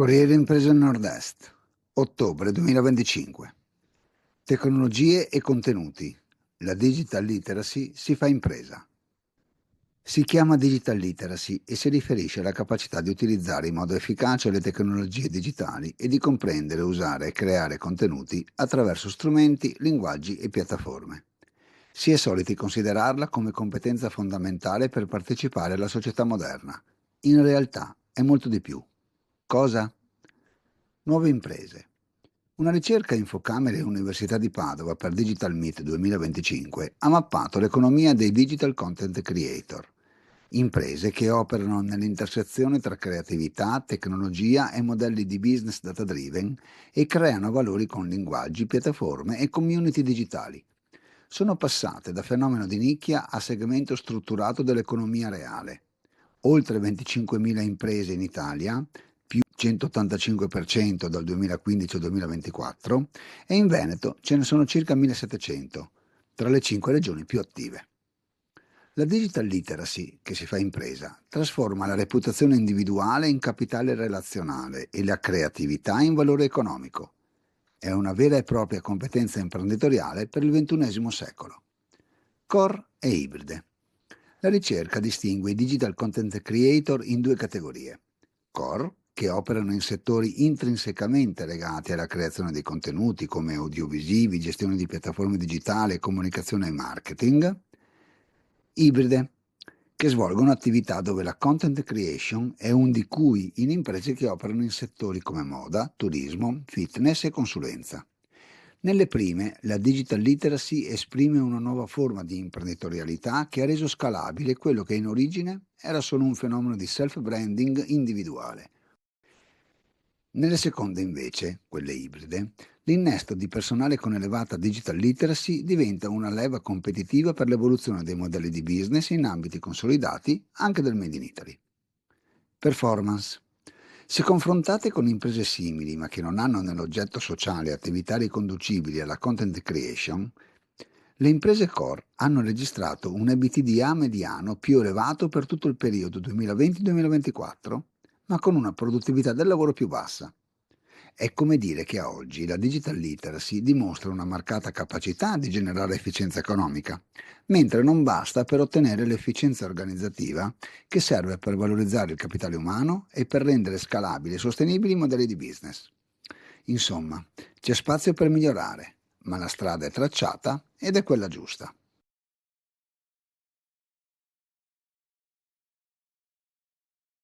Corriere Imprese Nord-Est, ottobre 2025. Tecnologie e contenuti. La digital literacy si fa impresa. Si chiama digital literacy e si riferisce alla capacità di utilizzare in modo efficace le tecnologie digitali e di comprendere, usare e creare contenuti attraverso strumenti, linguaggi e piattaforme. Si è soliti considerarla come competenza fondamentale per partecipare alla società moderna. In realtà è molto di più. Cosa? Nuove imprese. Una ricerca Infocamere Università di Padova per Digital Meet 2025 ha mappato l'economia dei digital content creator, imprese che operano nell'intersezione tra creatività, tecnologia e modelli di business data driven e creano valori con linguaggi, piattaforme e community digitali. Sono passate da fenomeno di nicchia a segmento strutturato dell'economia reale. Oltre 25.000 imprese in Italia, più 185% dal 2015 al 2024, e in Veneto ce ne sono circa 1.700, tra le 5 regioni più attive. La digital literacy, che si fa impresa, trasforma la reputazione individuale in capitale relazionale e la creatività in valore economico. È una vera e propria competenza imprenditoriale per il XXI secolo. Core e ibride. La ricerca distingue i digital content creator in due categorie. Core, che operano in settori intrinsecamente legati alla creazione dei contenuti come audiovisivi, gestione di piattaforme digitali, comunicazione e marketing. Ibride, che svolgono attività dove la content creation è un di cui in imprese che operano in settori come moda, turismo, fitness e consulenza. Nelle prime, la digital literacy esprime una nuova forma di imprenditorialità che ha reso scalabile quello che in origine era solo un fenomeno di self-branding individuale. Nelle seconde invece, quelle ibride, l'innesto di personale con elevata digital literacy diventa una leva competitiva per l'evoluzione dei modelli di business in ambiti consolidati anche del Made in Italy. Performance. Se confrontate con imprese simili ma che non hanno nell'oggetto sociale attività riconducibili alla content creation, le imprese core hanno registrato un EBITDA mediano più elevato per tutto il periodo 2020-2024, ma con una produttività del lavoro più bassa. È come dire che a oggi la digital literacy dimostra una marcata capacità di generare efficienza economica, mentre non basta per ottenere l'efficienza organizzativa che serve per valorizzare il capitale umano e per rendere scalabili e sostenibili i modelli di business. Insomma, c'è spazio per migliorare, ma la strada è tracciata ed è quella giusta.